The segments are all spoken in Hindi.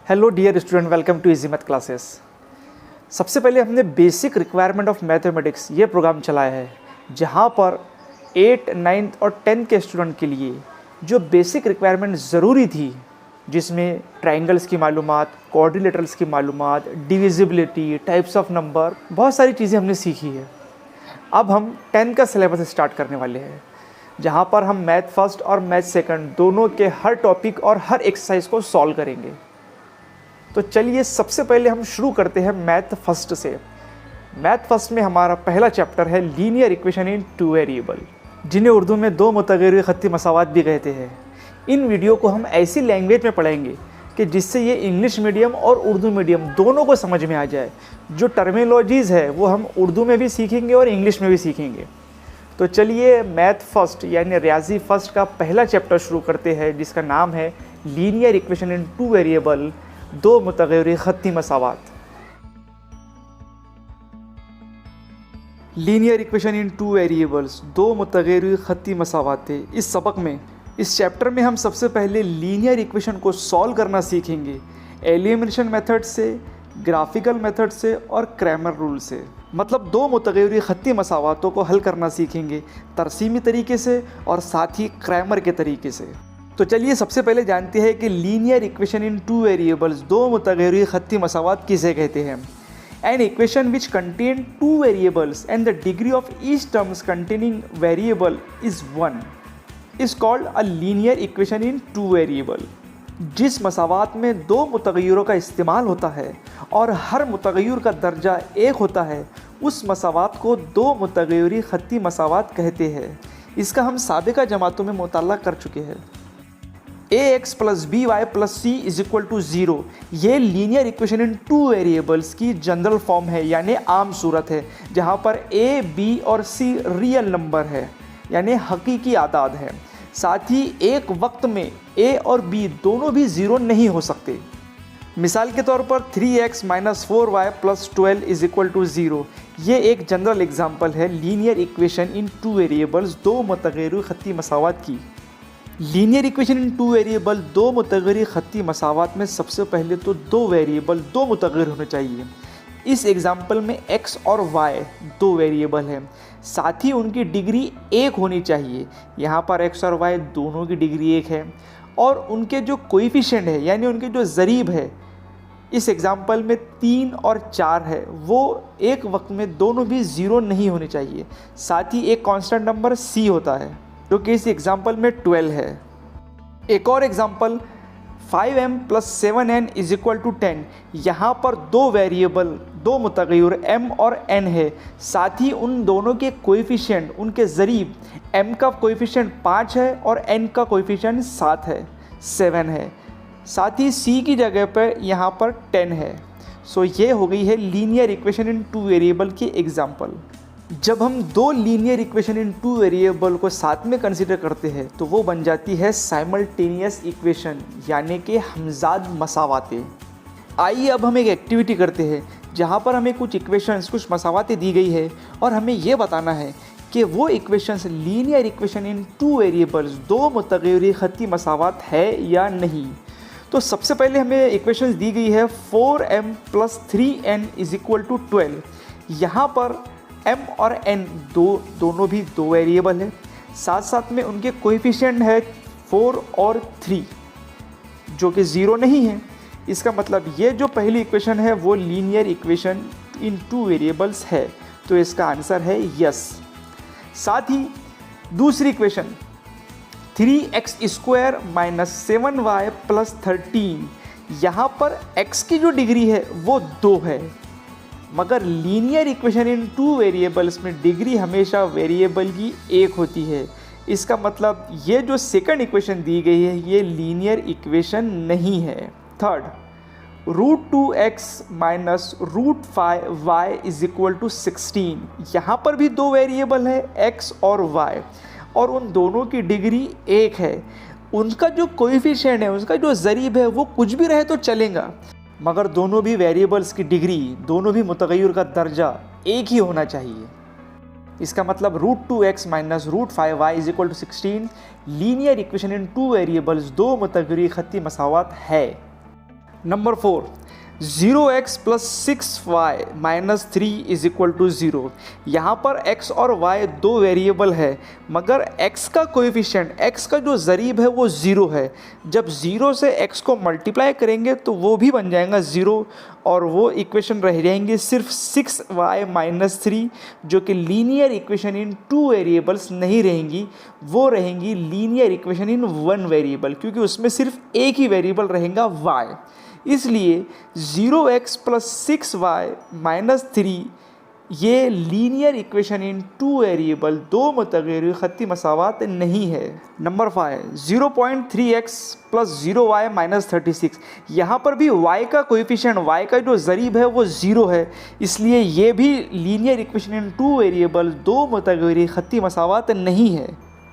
Hello dear student, welcome to easy math classes. सबसे पहले हमने बेसिक रिक्वायरमेंट ऑफ मैथमेटिक्स ये प्रोग्राम चलाया है, जहाँ पर 8, 9 और 10 के स्टूडेंट के लिए जो बेसिक रिक्वायरमेंट ज़रूरी थी, जिसमें ट्रायंगल्स की मालूमात, क्वाड्रिलेटरल्स की मालूमात, डिविजिबिलिटी, टाइप्स ऑफ नंबर, बहुत सारी चीज़ें हमने सीखी है। अब हम 10 का सिलेबस स्टार्ट करने वाले हैं, जहाँ पर हम मैथ फर्स्ट और मैथ सेकंड दोनों के हर टॉपिक और हर एक्सरसाइज को सॉल्व करेंगे। तो चलिए सबसे पहले हम शुरू करते हैं मैथ फर्स्ट से। मैथ फर्स्ट में हमारा पहला चैप्टर है linear equation in two variable, जिन्हें उर्दू में दो मुतग़य्यर ख़त्ती मसावात भी कहते हैं। इन वीडियो को हम ऐसी लैंग्वेज में पढ़ाएंगे कि जिससे ये इंग्लिश मीडियम और उर्दू मीडियम दोनों को समझ में आ जाए। जो टर्मिनोलॉजीज़ है वो हम उर्दू में भी सीखेंगे और इंग्लिश में भी सीखेंगे। तो चलिए मैथ फर्स्ट यानी रियाजी फर्स्ट का पहला चैप्टर शुरू करते हैं, जिसका नाम है linear equation in two variable, दो मुतग़य्यर ख़त्ती मसावात। Linear equation in two variables, दो मुतग़य्यर ख़त्ती मसावात। इस सबक में, इस चैप्टर में हम सबसे पहले लीनियर इक्वेशन को सॉल्व करना सीखेंगे एलिमिनेशन मेथड से, ग्राफिकल मेथड से और क्रैमर रूल से। मतलब दो मुतग़य्यर ख़त्ती मसावातों को हल करना सीखेंगे तरसीमी तरीके से और साथ ही क्रैमर के तरीके से। तो चलिए सबसे पहले जानते हैं कि linear equation in two variables, दो मुतग़य्यर ख़त्ती मसावात किसे कहते हैं। An equation which contain two variables and the degree of each terms containing variable is 1 is called a linear equation in two variable. जिस मसावात में दो मुतग़य्यरों का इस्तेमाल होता है और हर मुतग़य्यर का दर्जा 1 होता है, उस मसावात को दो मुतग़य्यर ख़त्ती मसावात कहते हैं। इसका हम साबिक़ा जमातों में मुताला कर चुके हैं। ax plus B Y plus C is equal to 0, ये linear equation in two variables की जनरल फॉर्म है, यानी आम सूरत है, जहाँ पर a, b और c रियल नंबर है, यानी हकीकी आदाद है। साथ ही एक वक्त में a और b दोनों भी 0 नहीं हो सकते। मिसाल के तौर पर 3x minus 4y plus 12 is equal to 0, ये एक जनरल एग्जाम्पल है linear equation in two variables, दो मुतग़य्यर ख़त्ती मसावात की। Linear equation in two variable, दो मुतग़य्यर ख़त्ती मसावात में सबसे पहले तो दो वेरिएबल, दो मुतग़य्यर होने चाहिए। इस एग्जाम्पल में x और y दो वेरिएबल हैं, साथ ही उनकी डिग्री 1 होनी चाहिए। यहाँ पर x और y दोनों की डिग्री 1 है और उनके जो कोएफिशिएंट है, यानी उनके जो ज़रीब है, इस एग्जाम्पल में 3 और 4 है, वो एक वक्त में दोनों भी 0 नहीं होने चाहिए। साथ ही एक कांस्टेंट नंबर c होता है, जो कि इस एग्जाम्पल में 12 है। एक और example 5m plus 7n is equal to 10, यहाँ पर दो वेरिएबल, दो मुतग़य्यर m और n है। साथ ही उन दोनों के कोएफिशिएंट, उनके ज़रीब, m का कोएफिशिएंट 5 है और n का कोएफिशिएंट 7 है। साथ ही c की जगह पर यहाँ पर 10 है। सो ये हो गई है linear equation in two variable की एग्जाम्पल। जब हम दो linear equation in two variable को साथ में कंसीडर करते हैं तो वो बन जाती है साइमल्टेनियस इक्वेशन, यानी कि हमज़ाद मसावातें। आइए अब हम एक एक्टिविटी करते हैं, जहाँ पर हमें कुछ इक्वेशंस, कुछ मसावातें दी गई है और हमें ये बताना है कि वो equations linear equation in two variables, दो मुतग़य्यर ख़त्ती मसावात है या नहीं। तो सबसे पहले हमें इक्वेशंस दी गई है 4m plus 3n is equal to 12। यहाँ पर m और n दोनों भी दो वेरिएबल है, साथ साथ में उनके कोएफिशिएंट है 4 और 3, जो कि 0 नहीं है। इसका मतलब ये जो पहली इक्वेशन है वो linear equation in two variables है, तो इसका आंसर है यस। साथ ही दूसरी equation 3x square minus 7y plus 13, यहाँ पर x की जो डिग्री है वो 2 है, मगर linear equation in two variables में डिग्री हमेशा वेरिएबल की 1 होती है। इसका मतलब ये जो सेकंड इक्वेशन दी गई है ये लीनियर इक्वेशन नहीं है। Third, √2x minus √5y is equal to 16, यहाँ पर भी दो वेरिएबल है x और y, और उन दोनों की डिग्री 1 है। उनका जो कोएफिशिएंट है, उसका जो ज़रीब है, वो कुछ भी रहे तो चलेगा, मगर दोनों भी वेरिएबल्स की डिग्री, दोनों भी मुतग़य्यर का दर्जा 1 ही होना चाहिए। इसका मतलब √2x minus √5y is equal to 16 linear equation in two variables, दो मुतग़य्यर ख़त्ती मसावात है। Number 4, 0x plus 6y minus 3 is equal to 0। यहाँ पर x और y दो वेरिएबल है, मगर x का कोएफिशिएंट, x का जो ज़रीब है वो 0 है। जब 0 से x को मल्टीप्लाई करेंगे तो वो भी बन जाएगा 0, और वो इक्वेशन रह जाएंगे सिर्फ 6y माइनस 3, जो कि linear equation in two variables नहीं रहेंगी, वो रहेंगी linear equation in one variable, क्योंकि उसमें सिर्फ एक ही वेरिएबल रहेगा y। इसलिए 0x प्लस 6y माइनस 3 ये linear equation in two variable, दो मुतग़य्यर ख़त्ती मसावात नहीं है। Number 5, 0.3x plus 0y minus 36। यहाँ पर भी y का कोएफिशिएंट, y का जो ज़रीब है वो 0 है, इसलिए ये भी linear equation in two variable, दो मुतग़य्यर ख़त्ती मसावात नहीं है।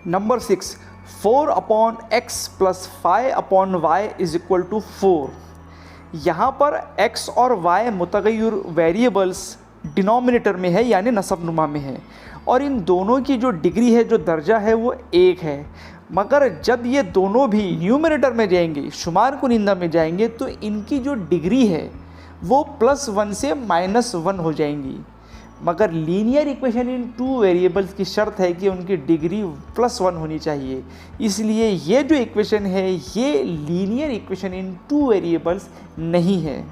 Number 6, 4/x plus 5/y is equal to 4। यहाँ पर x और y मुतग़य्यर वेरिएबल्स डिनोमिनेटर में है, यानी नसबनुमा में है, और इन दोनों की जो डिग्री है, जो दर्जा है वो 1 है। मगर जब ये दोनों भी न्यूमरेटर में जाएंगे, शुमार कुनिंदा में जाएंगे, तो इनकी जो डिग्री है वो +1 से -1 हो जाएंगी। मगर linear equation in two variables की शर्त है कि उनकी डिग्री +1 होनी चाहिए, इसलिए ये जो इक्वेशन है ये linear equation in two variables नहीं है।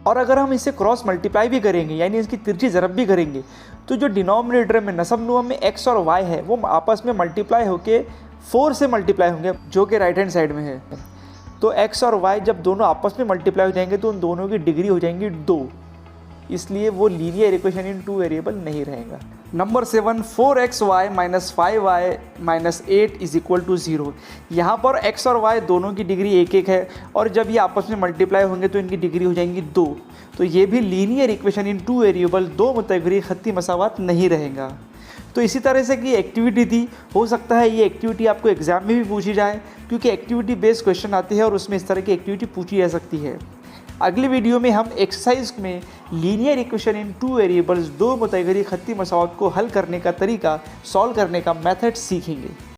और अगर हम इसे क्रॉस मल्टीप्लाई भी करेंगे, यानी इसकी तिरछी ज़रब भी करेंगे, तो जो डिनोमिनेटर में नसबनुमा में x और y है वो आपस में मल्टीप्लाई होके 4 से मल्टीप्लाई होंगे, जो कि राइट हैंड साइड में है। तो x और y जब दोनों आपस में मल्टीप्लाई हो जाएंगे तो उन दोनों की डिग्री हो जाएंगी 2, इसलिए वो linear equation in two variable नहीं रहेगा। Number 7, 4xy minus 5y minus 8 is equal to 0। यहाँ पर x और y दोनों की डिग्री 1-1 है, और जब ये आपस में मल्टीप्लाई होंगे तो इनकी डिग्री हो जाएंगी 2। तो ये भी linear equation in two variable, दो मुतग़य्यर ख़त्ती मसावात नहीं रहेगा। तो इसी तरह से कि एक्टिविटी थी, हो सकता है ये एक्टिविटी आपको एग्जाम में भी पूछी जाए, क्योंकि एक्टिविटी बेस्ड क्वेश्चन आते हैं और उसमें इस तरह की एक्टिविटी पूछी जा सकती है। अगली वीडियो में हम एक्सरसाइज में linear equation in two variables, दो मुतग़य्यर ख़त्ती मसावात को हल करने का तरीका, सॉल्व करने का मेथड सीखेंगे।